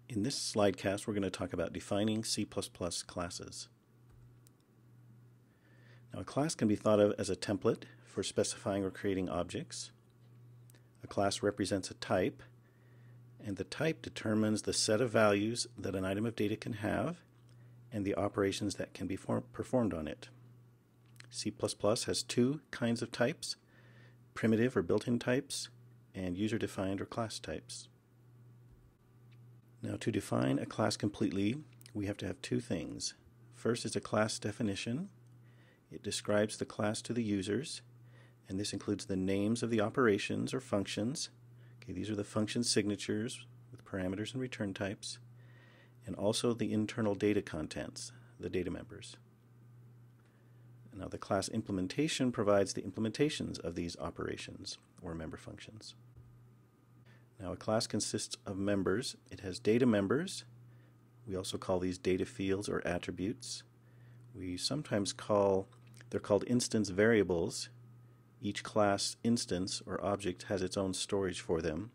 In this slidecast, we're going to talk about defining C++ classes. Now, a class can be thought of as a template for specifying or creating objects. A class represents a type, and the type determines the set of values that an item of data can have and the operations that can be performed on it. C++ has two kinds of types: primitive or built-in types and user-defined or class types. Now, to define a class completely, we have to have two things. First is a class definition. It describes the class to the users, and this includes the names of the operations or functions. Okay, these are the function signatures with parameters and return types, and also the internal data contents, the data members. Now, the class implementation provides the implementations of these operations or member functions. Now, a class consists of members. It has data members. We also call these data fields or attributes. We sometimes they're called instance variables. Each class instance or object has its own storage for them.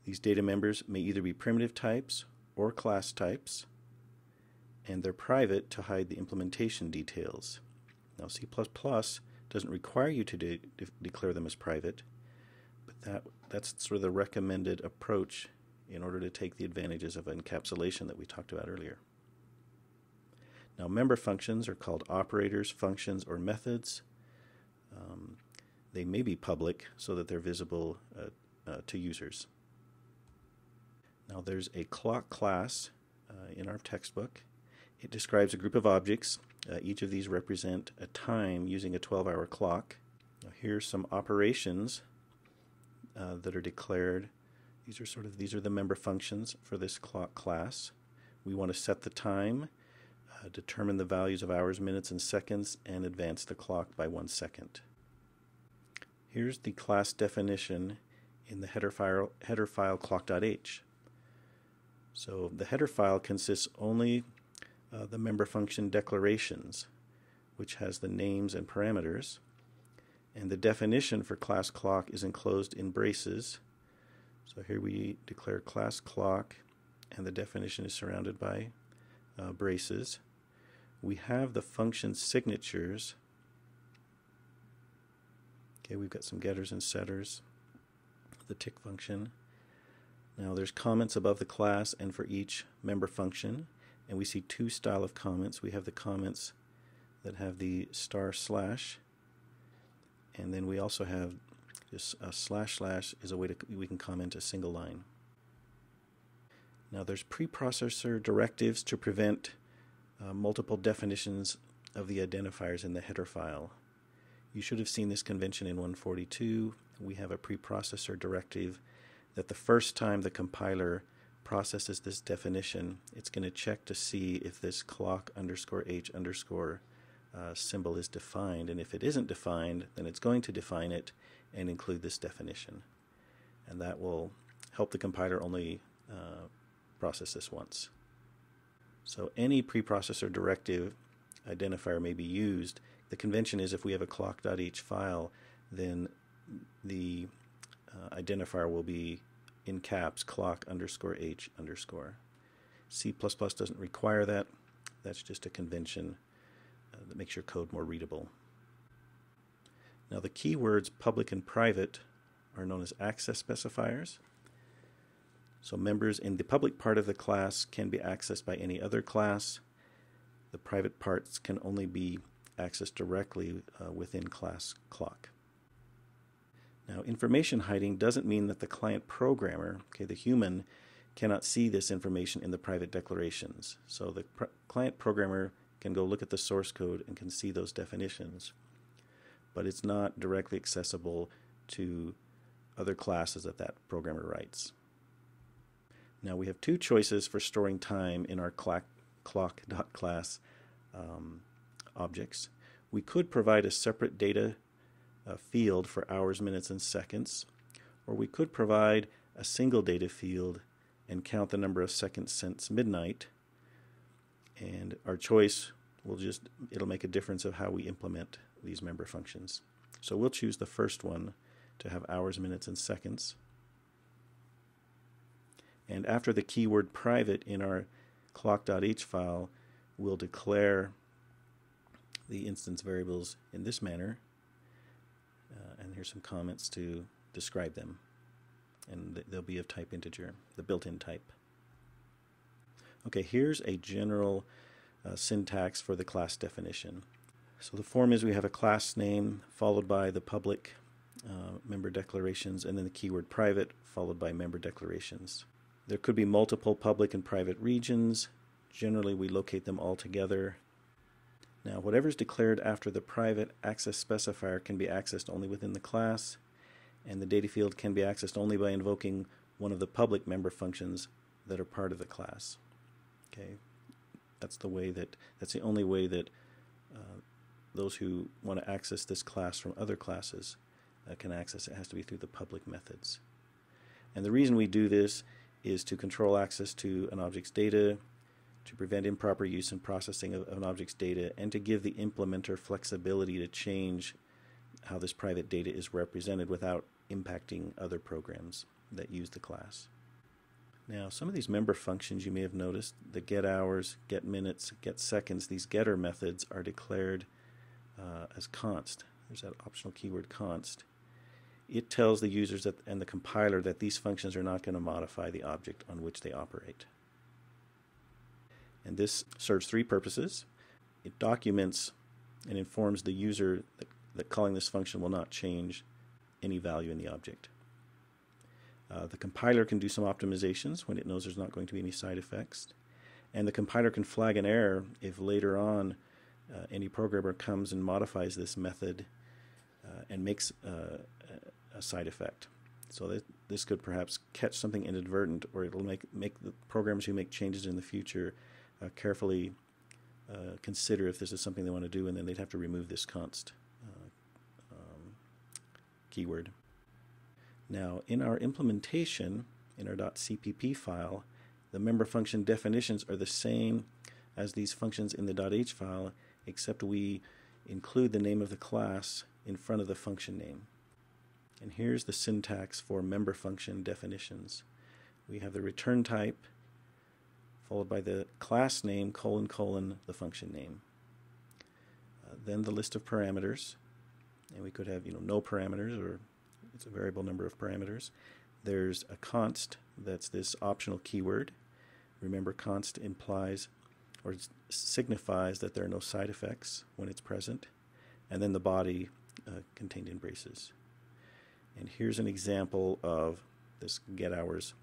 These data members may either be primitive types or class types, and they're private to hide the implementation details. Now, C++ doesn't require you to declare them as private, but that's sort of the recommended approach in order to take the advantages of encapsulation that we talked about earlier. Now, member functions are called operators, functions, or methods. They may be public so that they're visible to users. Now, there's a clock class in our textbook. It describes a group of objects. Each of these represent a time using a 12-hour clock. Now, here's some operations that are declared. These are the member functions for this clock class. We want to set the time, determine the values of hours, minutes, and seconds, and advance the clock by 1 second. Here's the class definition in the header file clock.h. So the header file consists only the member function declarations, which has the names and parameters. And the definition for class clock is enclosed in braces. So here we declare class clock, and the definition is surrounded by braces. We have the function signatures. Okay, we've got some getters and setters, the tick function. Now, there's comments above the class and for each member function, and we see two styles of comments. We have the comments that have the */ and then we also have just a // is a way we can comment a single line. Now, there's preprocessor directives to prevent multiple definitions of the identifiers in the header file. You should have seen this convention in 142. We have a preprocessor directive that the first time the compiler processes this definition, it's going to check to see if this clock_h_ symbol is defined, and if it isn't defined, then it's going to define it and include this definition. And that will help the compiler only process this once. So any preprocessor directive identifier may be used. The convention is if we have a clock.h file, then the identifier will be in caps clock_h_. C++ doesn't require that. That's just a convention that makes your code more readable. Now, the keywords public and private are known as access specifiers. So members in the public part of the class can be accessed by any other class. The private parts can only be accessed directly within class clock. Now, information hiding doesn't mean that the client programmer, the human, cannot see this information in the private declarations. So the client programmer can go look at the source code and can see those definitions, but it's not directly accessible to other classes that programmer writes. Now, we have two choices for storing time in our clock.class objects. We could provide a separate data field for hours, minutes, and seconds, or we could provide a single data field and count the number of seconds since midnight, and our choice it'll make a difference of how we implement these member functions. So we'll choose the first one to have hours, minutes, and seconds. And after the keyword private in our clock.h file, we'll declare the instance variables in this manner. And here's some comments to describe them. And they'll be of type integer, the built-in type. Okay, here's a general syntax for the class definition. So the form is we have a class name followed by the public member declarations, and then the keyword private followed by member declarations. There could be multiple public and private regions. Generally, we locate them all together. Now, whatever is declared after the private access specifier can be accessed only within the class, and the data field can be accessed only by invoking one of the public member functions that are part of the class. Okay, that's the only way that those who want to access this class from other classes can access it. It has to be through the public methods. And the reason we do this is to control access to an object's data, to prevent improper use and processing of an object's data, and to give the implementer flexibility to change how this private data is represented without impacting other programs that use the class. Now, some of these member functions you may have noticed, the get hours, get minutes, get seconds, these getter methods are declared as const. There's that optional keyword const. It tells the users and the compiler that these functions are not going to modify the object on which they operate. And this serves three purposes. It documents and informs the user that calling this function will not change any value in the object. The compiler can do some optimizations when it knows there's not going to be any side effects. And the compiler can flag an error if later on any programmer comes and modifies this method and makes a side effect. So that this could perhaps catch something inadvertent, or it'll make the programmers who make changes in the future carefully consider if this is something they want to do, and then they'd have to remove this const keyword. Now, in our implementation, in our .cpp file, the member function definitions are the same as these functions in the .h file, except we include the name of the class in front of the function name. And here's the syntax for member function definitions. We have the return type, followed by the class name, : the function name. Then the list of parameters, and we could have no parameters, or it's a variable number of parameters. There's a const, that's this optional keyword. Remember, const implies or signifies that there are no side effects when it's present. And then the body contained in braces. And here's an example of this get hours,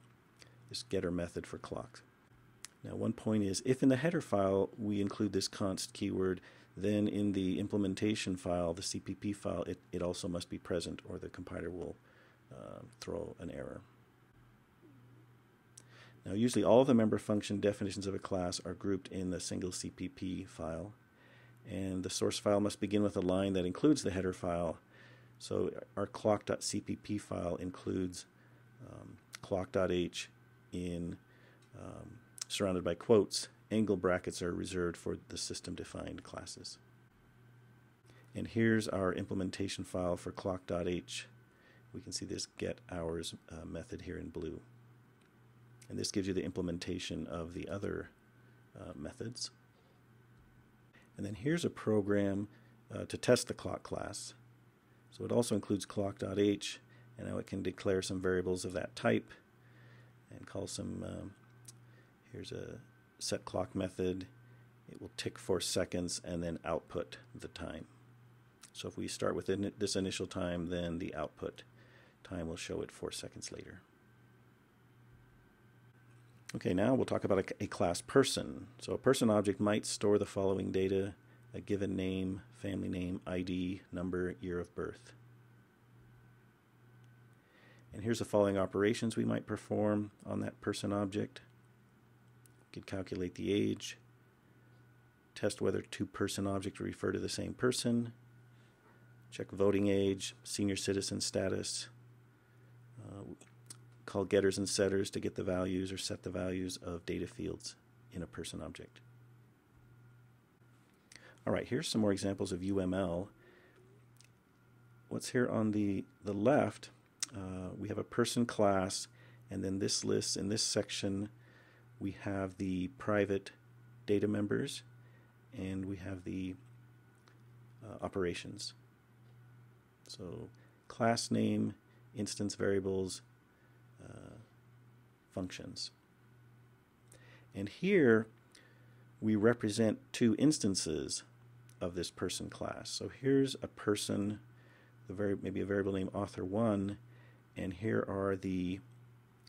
this getter method for clocks. Now, one point is, if in the header file we include this const keyword, then in the implementation file, the CPP file, it also must be present, or the compiler will throw an error. Now, usually all of the member function definitions of a class are grouped in the single CPP file, and the source file must begin with a line that includes the header file. So our clock.cpp file includes clock.h in surrounded by quotes. Angle brackets are reserved for the system-defined classes. And here's our implementation file for clock.h. We can see this get hours method here in blue. And this gives you the implementation of the other methods. And then here's a program to test the clock class. So it also includes clock.h, and now it can declare some variables of that type and call some, here's a set clock method. It will tick for seconds and then output the time. So if we start with this initial time, then the output time will show it 4 seconds later. Okay, now we'll talk about a class person. So a person object might store the following data: a given name, family name, ID, number, year of birth. And here's the following operations we might perform on that person object. We could calculate the age, test whether two person objects refer to the same person, check voting age, senior citizen status, call getters and setters to get the values or set the values of data fields in a person object. All right, here's some more examples of UML. What's here on the left, we have a person class, And then this list, in this section, we have the private data members, and we have the operations. So class name, instance variables, functions. And here we represent two instances of this person class. So here's a person, maybe a variable name author1, and here are the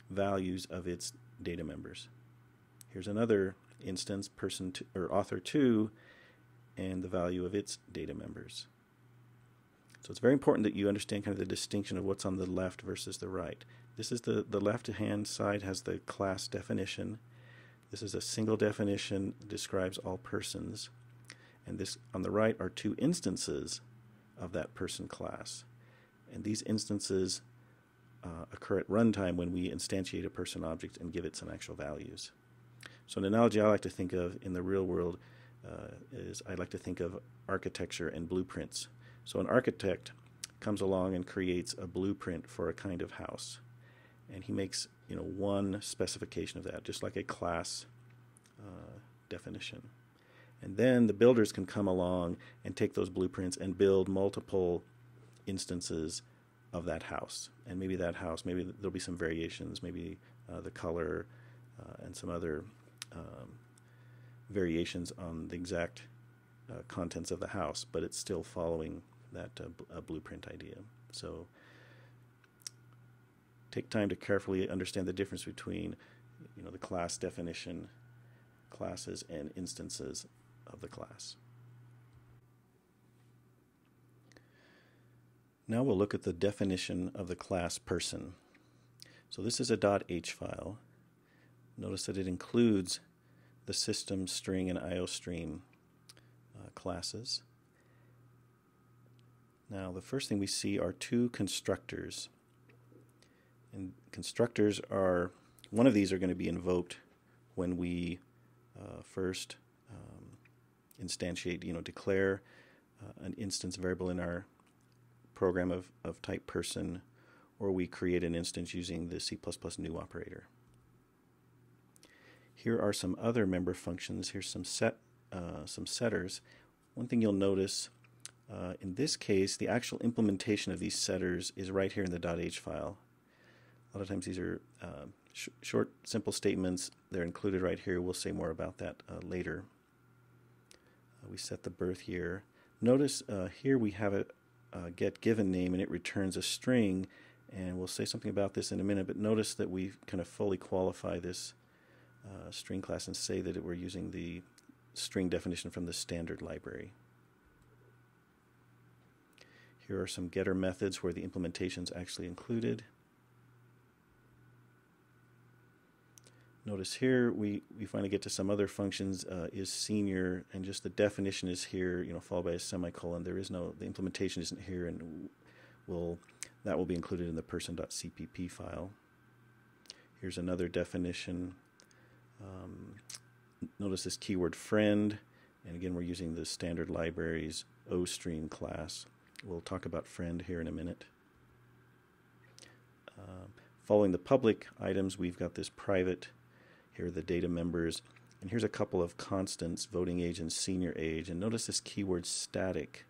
values of its data members. Here's another instance, author2, and the value of its data members. So it's very important that you understand kind of the distinction of what's on the left versus the right. This is the left-hand side has the class definition. This is a single definition, describes all persons. And this on the right are two instances of that person class. And these instances occur at runtime when we instantiate a person object and give it some actual values. So an analogy I like to think of in the real world is I like to think of architecture and blueprints. So an architect comes along and creates a blueprint for a kind of house. And he makes one specification of that, just like a class definition. And then the builders can come along and take those blueprints and build multiple instances of that house. And maybe that house, maybe there'll be some variations, maybe the color and some other variations on the exact contents of the house, but it's still following that blueprint idea. So take time to carefully understand the difference between the class definition, classes, and instances of the class. Now we'll look at the definition of the class person. So this is a .h file. Notice that it includes the system string and IOStream classes. Now the first thing we see are two constructors. And constructors are, one of these are going to be invoked when we first instantiate, declare an instance variable in our program of type person, or we create an instance using the C++ new operator. Here are some other member functions. Here's some setters. One thing you'll notice in this case, the actual implementation of these setters is right here in the .h file. A lot of times these are short, simple statements. They're included right here. We'll say more about that later. We set the birth year. Notice here we have a get given name, and it returns a string. And we'll say something about this in a minute, but notice that we kind of fully qualify this string class and say that we're using the string definition from the standard library. Here are some getter methods where the implementation is actually included. Notice here we finally get to some other functions, is senior, and just the definition is here, followed by a semicolon. There is the implementation isn't here, and that will be included in the person.cpp file. Here's another definition. Notice this keyword friend, and again we're using the standard library's OStream class. We'll talk about friend here in a minute. Following the public items, we've got this private. Here are the data members, and here's a couple of constants, voting age and senior age, and notice this keyword static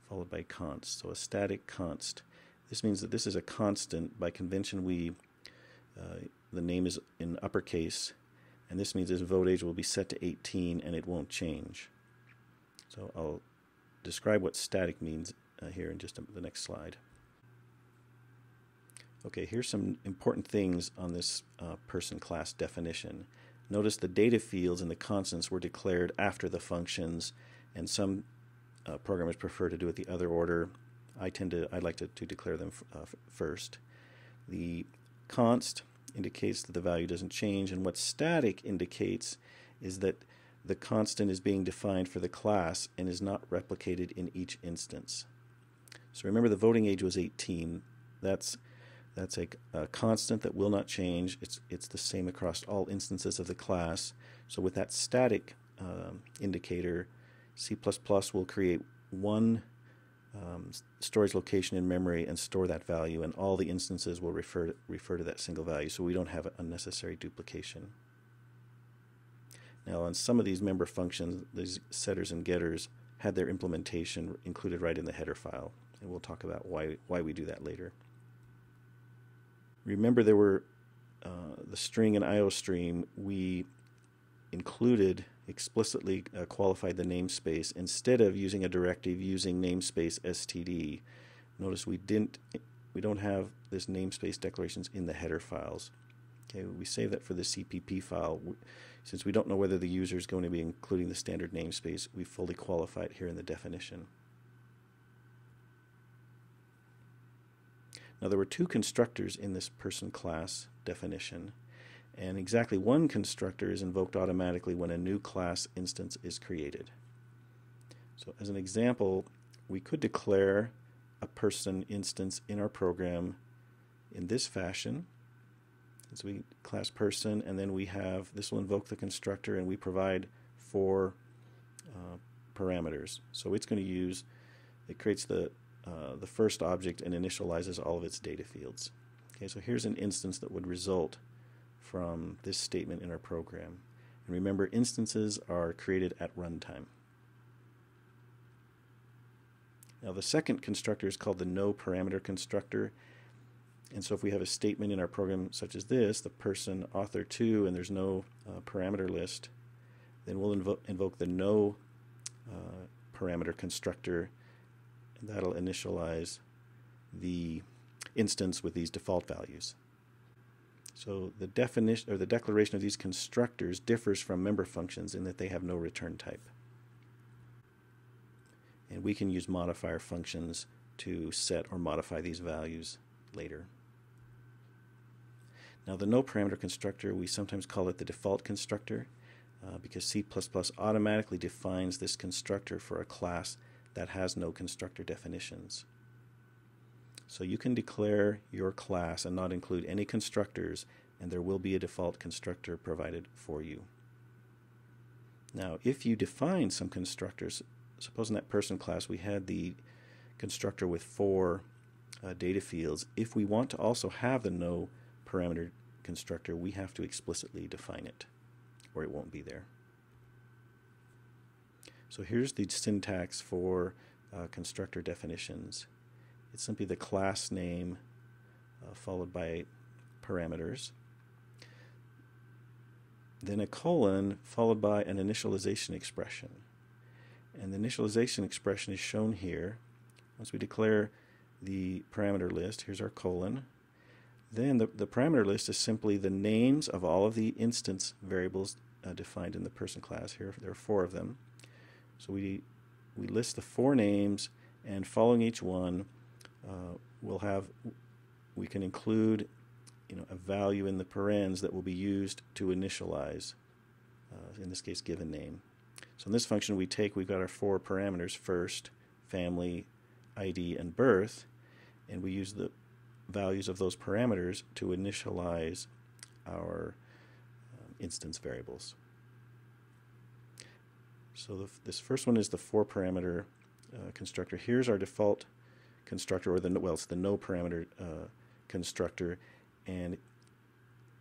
followed by const. So a static const. This means that this is a constant. By convention, the name is in uppercase, and this means this vote age will be set to 18 and it won't change. So I'll describe what static means here in just the next slide. Okay, here's some important things on this person class definition. Notice the data fields and the constants were declared after the functions, and some programmers prefer to do it the other order. I'd like to declare them first. The const indicates that the value doesn't change, and what static indicates is that the constant is being defined for the class and is not replicated in each instance. So remember, the voting age was 18. That's a constant that will not change. It's the same across all instances of the class. So with that static indicator, C++ will create one storage location in memory and store that value, and all the instances will refer to that single value, so we don't have unnecessary duplication. Now, on some of these member functions, these setters and getters had their implementation included right in the header file, and we'll talk about why we do that later. Remember, there were the string and IOStream, we included explicitly qualified the namespace instead of using a directive using namespace std. Notice we don't have this namespace declarations in the header files. Okay, we save that for the CPP file. Since we don't know whether the user is going to be including the standard namespace, we fully qualify it here in the definition. Now, there were two constructors in this person class definition, and exactly one constructor is invoked automatically when a new class instance is created. So as an example, we could declare a person instance in our program in this fashion. So we class person, and then we have, this will invoke the constructor, and we provide 4 parameters. So it's going to use, it creates the first object and initializes all of its data fields. Okay, so here's an instance that would result from this statement in our program. And remember, instances are created at runtime. Now, the second constructor is called the no parameter constructor. And so if we have a statement in our program such as this, the person author to, and there's no parameter list, then we'll invoke the no parameter constructor, and that'll initialize the instance with these default values. So the definition or the declaration of these constructors differs from member functions in that they have no return type. And we can use modifier functions to set or modify these values later. Now, the no parameter constructor, we sometimes call it the default constructor because C++ automatically defines this constructor for a class that has no constructor definitions. So you can declare your class and not include any constructors, and there will be a default constructor provided for you. Now, if you define some constructors, suppose in that person class we had the constructor with 4 data fields. If we want to also have the no parameter constructor, we have to explicitly define it, or it won't be there. So here's the syntax for constructor definitions. It's simply the class name followed by parameters, then a colon followed by an initialization expression. And the initialization expression is shown here. Once we declare the parameter list, here's our colon. Then the parameter list is simply the names of all of the instance variables defined in the person class. Here there are 4 of them. So we list the 4 names, and following each one, we can include a value in the parens that will be used to initialize, in this case, given name. So in this function we've got our 4 parameters, first, family, ID, and birth, and we use the values of those parameters to initialize our instance variables. So this first one is the 4 parameter constructor. Here's our default constructor, or it's the no parameter constructor, and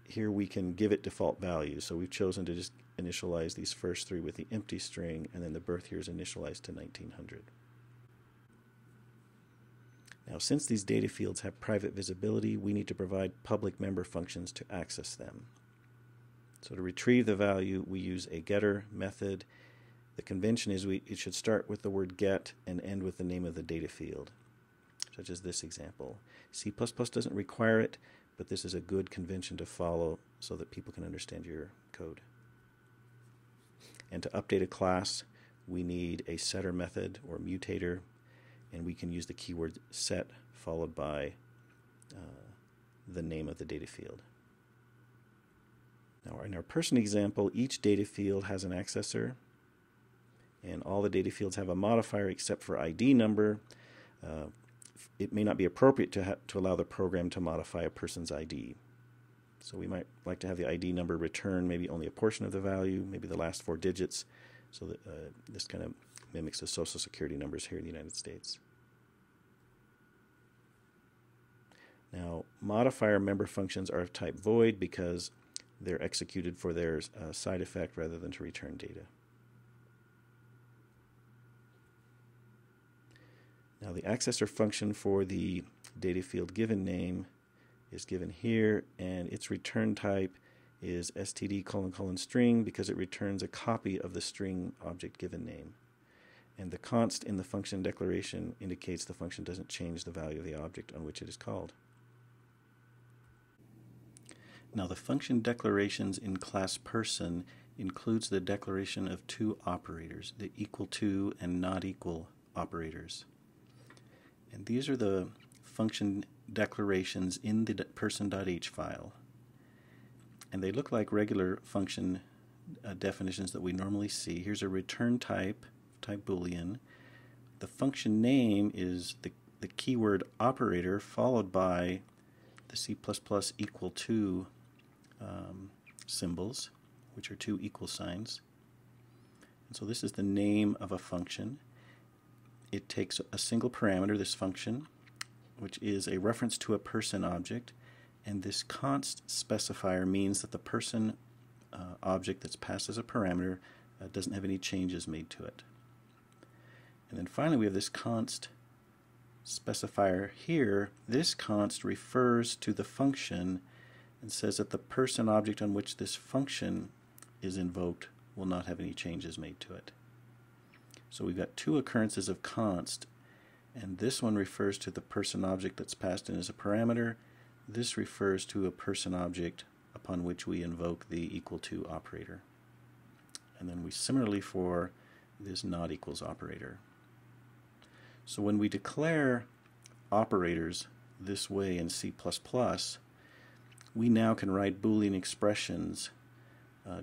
here we can give it default values. So we've chosen to just initialize these first 3 with the empty string, and then the birth here is initialized to 1900. Now, since these data fields have private visibility, we need to provide public member functions to access them. So to retrieve the value, we use a getter method. The convention is it should start with the word get and end with the name of the data field, such as this example. C++ doesn't require it, but this is a good convention to follow so that people can understand your code. And to update a class, we need a setter method or mutator, and we can use the keyword set followed by the name of the data field. Now, in our person example, each data field has an accessor, and all the data fields have a modifier except for ID number. It may not be appropriate to allow the program to modify a person's ID. So we might like to have the ID number return maybe only a portion of the value, maybe the last 4 digits, so that this kind of mimics the Social Security numbers here in the United States. Now, modifier member functions are of type void because they're executed for their side effect rather than to return data. Now, the accessor function for the data field given name is given here, and its return type is std : string because it returns a copy of the string object given name. And the const in the function declaration indicates the function doesn't change the value of the object on which it is called. Now, the function declarations in class person includes the declaration of two operators, the equal to and not equal operators. And these are the function declarations in the person.h file. And they look like regular function definitions that we normally see. Here's a return type Boolean. The function name is the keyword operator followed by the C++ equal to symbols, which are two equal signs. And so this is the name of a function. It takes a single parameter, this function, which is a reference to a person object, and this const specifier means that the person object that's passed as a parameter doesn't have any changes made to it. And then finally we have this const specifier here. This const refers to the function and says that the person object on which this function is invoked will not have any changes made to it. So we've got two occurrences of const, and this one refers to the person object that's passed in as a parameter. This refers to a person object upon which we invoke the equal to operator. And then we similarly for this not equals operator. So when we declare operators this way in C++, we now can write Boolean expressions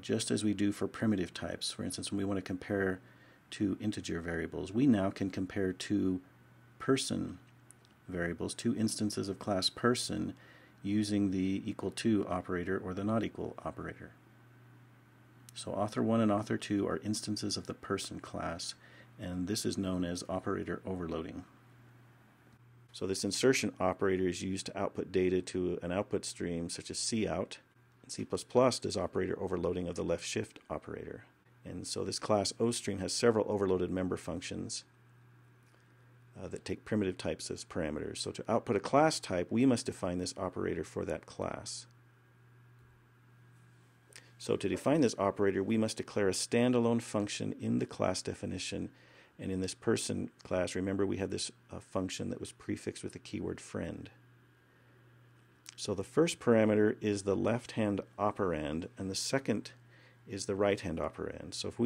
just as we do for primitive types. For instance, when we want to compare two integer variables, we now can compare two person variables, two instances of class person, using the equal to operator or the not equal operator. So author1 and author2 are instances of the person class, and this is known as operator overloading. So this insertion operator is used to output data to an output stream such as cout. C++ does operator overloading of the left shift operator. And so this class OStream has several overloaded member functions that take primitive types as parameters. So to output a class type, we must define this operator for that class. So to define this operator, we must declare a standalone function in the class definition. And in this person class, remember we had this function that was prefixed with the keyword friend. So the first parameter is the left-hand operand, and the second is the right-hand operand. So if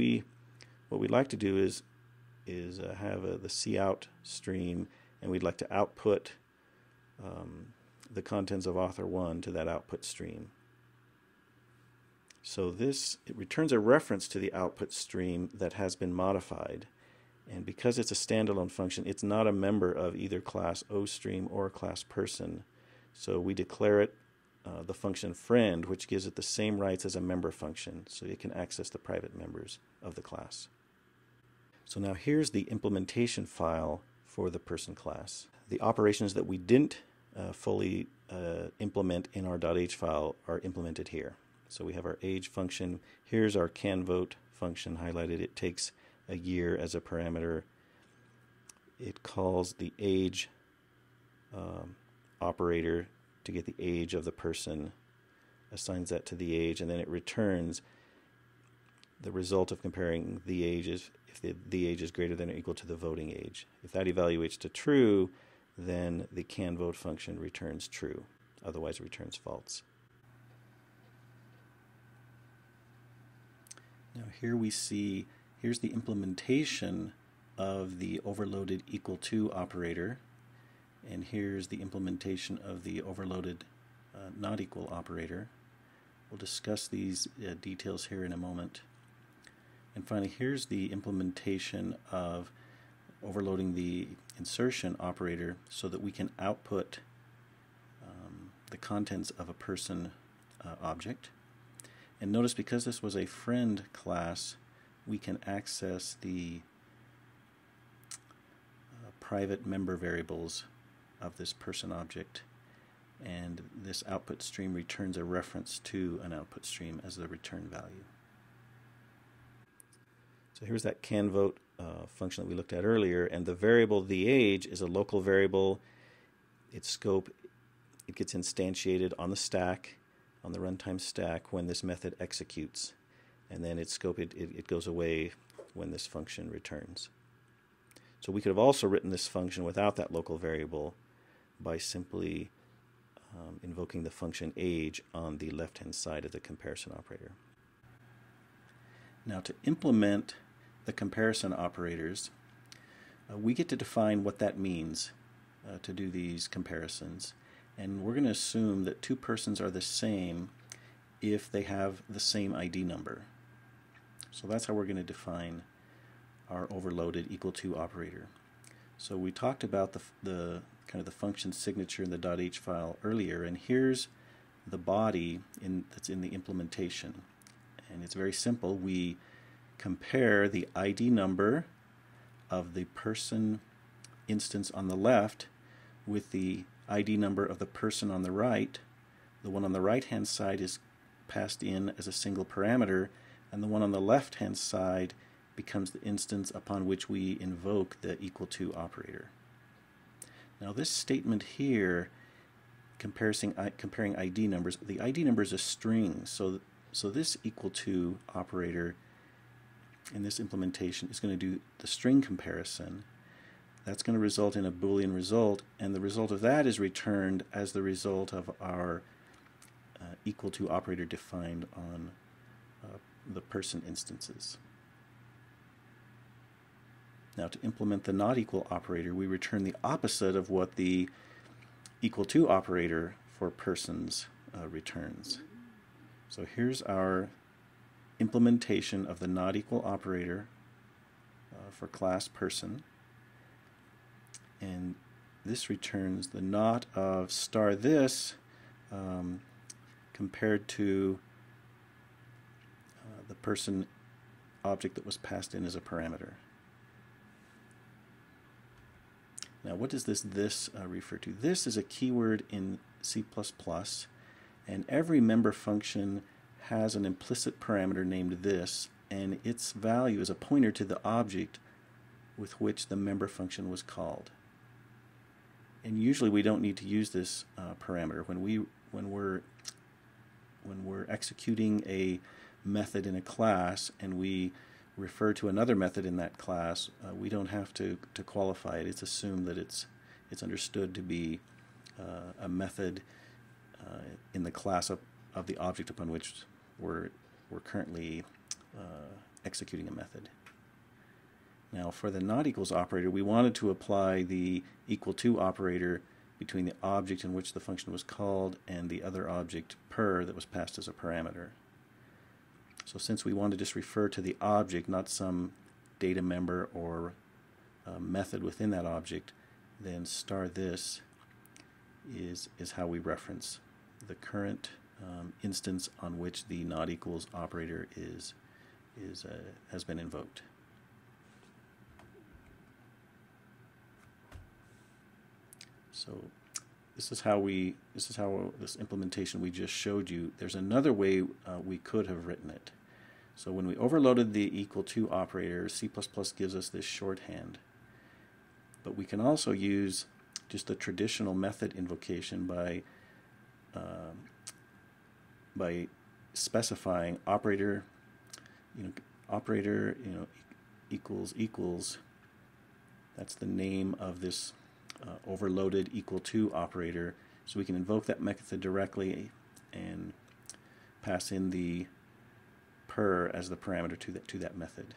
what we'd like to do is have the cout stream, and we'd like to output the contents of author1 to that output stream. So it returns a reference to the output stream that has been modified. And because it's a standalone function, it's not a member of either class OStream or class person. So we declare it the function friend, which gives it the same rights as a member function, so it can access the private members of the class. So now here's the implementation file for the person class. The operations that we didn't fully implement in our .h file are implemented here. So we have our age function. Here's our canVote function highlighted. It takes a year as a parameter. It calls the age operator to get the age of the person, assigns that to the age, and then it returns the result of comparing the ages if the age is greater than or equal to the voting age. If that evaluates to true, then the canVote function returns true. Otherwise, it returns false. Now here we see, here's the implementation of the overloaded equal to operator, and here's the implementation of the overloaded not equal operator. We'll discuss these details here in a moment. And finally, here's the implementation of overloading the insertion operator so that we can output the contents of a person object. And notice, because this was a friend class, we can access the private member variables of this person object. and this output stream returns a reference to an output stream as the return value. So here's that canVote function that we looked at earlier, and the variable the age is a local variable. Its scope, it gets instantiated on the stack, on the runtime stack, when this method executes, and then its scope, it goes away when this function returns. So we could have also written this function without that local variable by simply invoking the function age on the left-hand side of the comparison operator. Now, to implement the comparison operators, we get to define what that means to do these comparisons. And we're going to assume that two persons are the same if they have the same ID number. So that's how we're going to define our overloaded equal to operator. So we talked about the kind of the function signature in the .h file earlier, and here's the body that's in the implementation. And it's very simple. We compare the ID number of the person instance on the left with the ID number of the person on the right. The one on the right-hand side is passed in as a single parameter, and the one on the left-hand side becomes the instance upon which we invoke the equal to operator. Now this statement here, comparing ID numbers, the ID number is a string, so this equal to operator in this implementation is going to do the string comparison. That's going to result in a Boolean result, and the result of that is returned as the result of our equal to operator defined on the person instances. Now, to implement the not equal operator, we return the opposite of what the equal to operator for persons returns. So here's our implementation of the not equal operator for class person, and this returns the not of star this compared to the person object that was passed in as a parameter. Now, what does this refer to? This is a keyword in C++, and every member function has an implicit parameter named this, and its value is a pointer to the object with which the member function was called. And usually we don't need to use this parameter. When we're executing a method in a class and we refer to another method in that class, we don't have to qualify it. It's assumed that it's understood to be a method in the class of the object upon which we're currently executing a method. Now, for the not equals operator, we wanted to apply the equal to operator between the object in which the function was called and the other object per that was passed as a parameter. So since we want to just refer to the object, not some data member or method within that object, then star this is how we reference the current instance on which the not equals operator has been invoked. So this is how this implementation we just showed you. There's another way we could have written it. So when we overloaded the equal to operator, C++ gives us this shorthand. But we can also use just the traditional method invocation by specifying operator, equals. That's the name of this overloaded equal to operator. So we can invoke that method directly and pass in the per as the parameter to that method.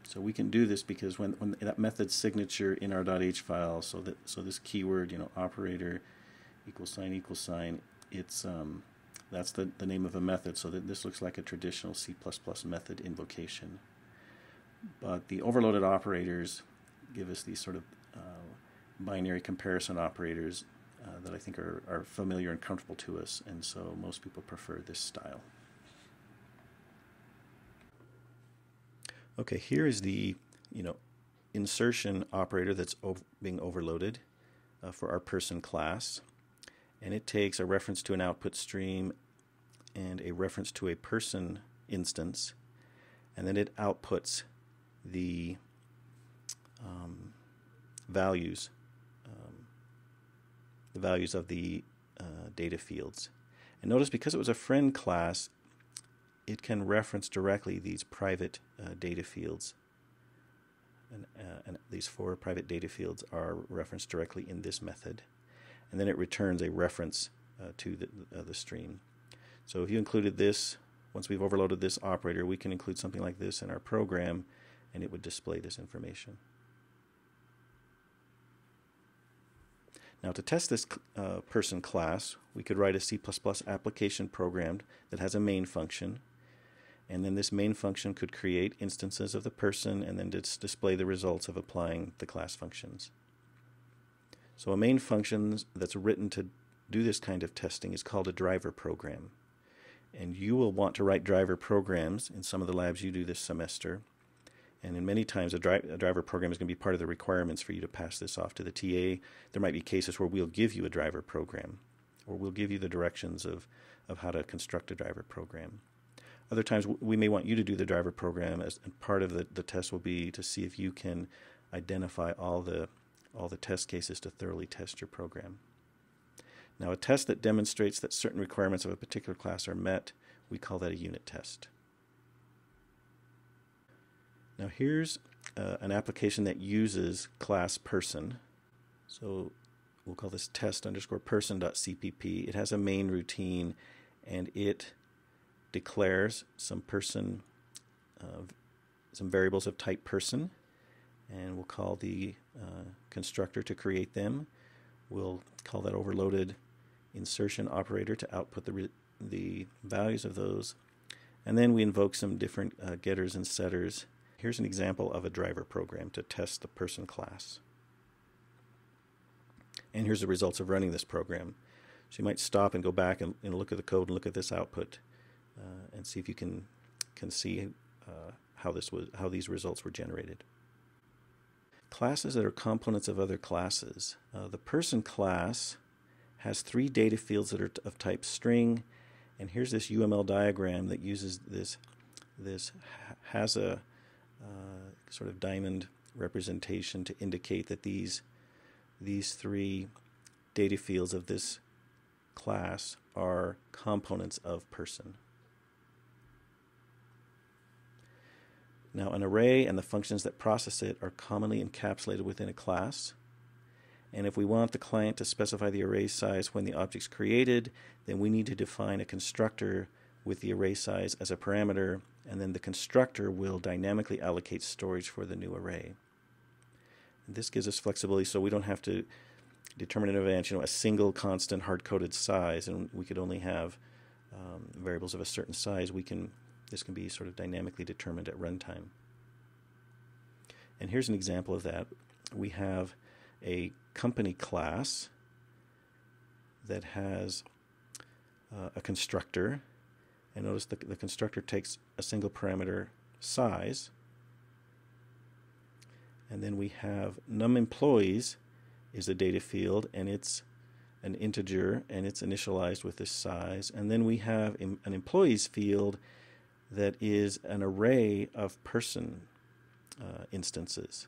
So we can do this because when that method's signature in our .h file, so this keyword, operator == it's that's the name of a method. So that this looks like a traditional C++ method invocation. But the overloaded operators give us these sort of binary comparison operators that I think are familiar and comfortable to us, and so most people prefer this style. Okay, here is the insertion operator that's being overloaded. for our person class, and it takes a reference to an output stream and a reference to a person instance, and then it outputs the values of the data fields. And notice, because it was a friend class, it can reference directly these private data fields. And these 4 private data fields are referenced directly in this method. And then it returns a reference to the stream. So if you included this, once we've overloaded this operator, we can include something like this in our program, and it would display this information. Now, to test this person class, we could write a C++ application program that has a main function, and then this main function could create instances of the person and then display the results of applying the class functions. So a main function that's written to do this kind of testing is called a driver program. And you will want to write driver programs in some of the labs you do this semester. And in many times, a driver program is going to be part of the requirements for you to pass this off to the TA. There might be cases where we'll give you a driver program, or we'll give you the directions of how to construct a driver program. Other times, we may want you to do the driver program, and part of the test will be to see if you can identify all the test cases to thoroughly test your program. Now, a test that demonstrates that certain requirements of a particular class are met, we call that a unit test. Now, here's an application that uses class person. So we'll call this test_person.cpp. It has a main routine, and it declares some variables of type person, and we'll call the constructor to create them. We'll call that overloaded insertion operator to output the values of those, and then we invoke some different getters and setters. Here's an example of a driver program to test the person class. And here's the results of running this program. So you might stop and go back and look at the code and look at this output and see if you can see how these results were generated. Classes that are components of other classes. The person class has 3 data fields that are of type string, and here's this UML diagram that uses this has a sort of diamond representation to indicate that these 3 data fields of this class are components of person. Now, an array and the functions that process it are commonly encapsulated within a class. And if we want the client to specify the array size when the object's created, then we need to define a constructor with the array size as a parameter, and then the constructor will dynamically allocate storage for the new array. And this gives us flexibility so we don't have to determine in advance, a single constant hard-coded size, and we could only have variables of a certain size. This can be sort of dynamically determined at runtime. And here's an example of that. We have a company class that has a constructor, and notice the constructor takes a single parameter size, and then we have num_employees is a data field, and it's an integer, and it's initialized with this size. And then we have an employees field that is an array of person instances.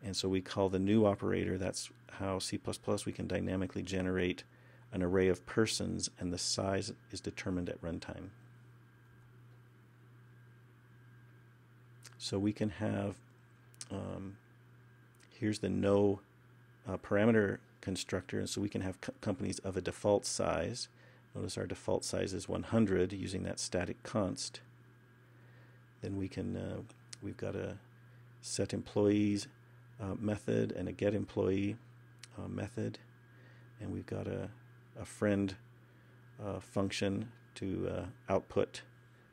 And so we call the new operator. That's how C++ we can dynamically generate an array of persons, and the size is determined at runtime. So we can have, here's the no parameter constructor, and so we can have companies of a default size. Notice our default size is 100 using that static const. Then we can, we've got a set employees method and a get employee method, and we've got a friend function to output.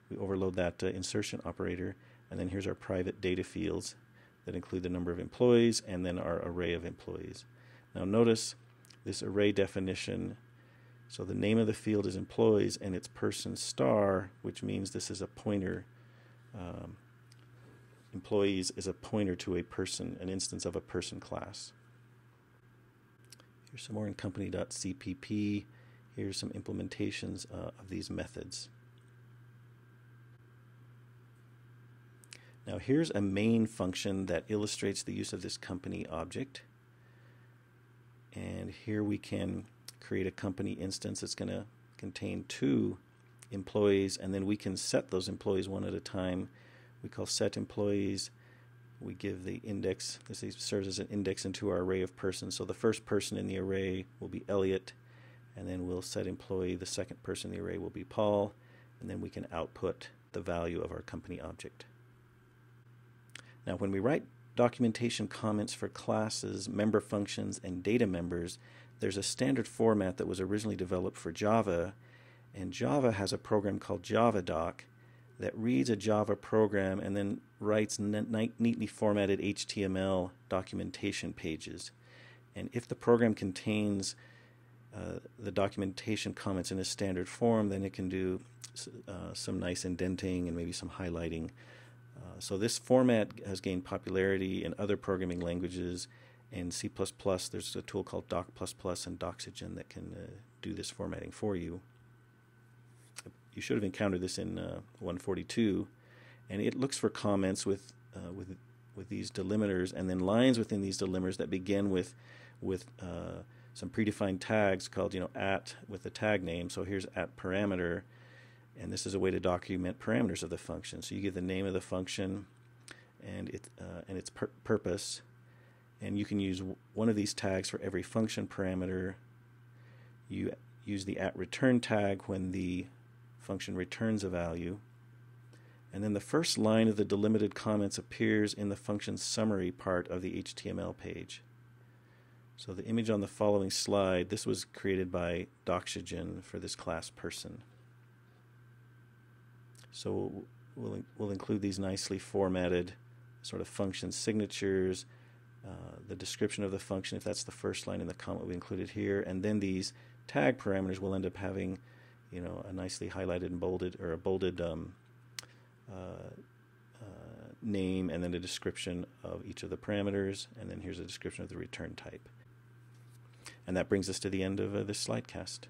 We overload that insertion operator, and then here's our private data fields that include the number of employees and then our array of employees. Now notice this array definition. So the name of the field is employees, and it's person star, which means this is a pointer. Employees is a pointer to a person, an instance of a person class. Here's some more in company.cpp. Here's some implementations of these methods. Now here's a main function that illustrates the use of this company object. And here we can create a company instance that's going to contain 2 employees, and then we can set those employees one at a time. We call set employees. We give the index. This serves as an index into our array of persons. So the first person in the array will be Elliot, and then we'll set employee. The second person in the array will be Paul, and then we can output the value of our company object. Now when we write documentation comments for classes, member functions, and data members, there's a standard format that was originally developed for Java, and Java has a program called JavaDoc that reads a Java program and then writes neatly formatted HTML documentation pages. And if the program contains the documentation comments in a standard form, then it can do some nice indenting and maybe some highlighting. So this format has gained popularity in other programming languages. In C++, there's a tool called Doc++ and Doxygen that can do this formatting for you. You should have encountered this in 142, and it looks for comments with these delimiters, and then lines within these delimiters that begin with some predefined tags called at with the tag name. So here's at parameter. And this is a way to document parameters of the function. So you give the name of the function and its purpose, and you can use one of these tags for every function parameter. You use the @return tag when the function returns a value, and then the first line of the delimited comments appears in the function summary part of the HTML page. So the image on the following slide, this was created by Doxygen for this class person. So we'll include these nicely formatted sort of function signatures, the description of the function, if that's the first line in the comment we included here, and then these tag parameters will end up having, a nicely highlighted and bolded, or a bolded name, and then a description of each of the parameters, and then here's a description of the return type. And that brings us to the end of this slidecast.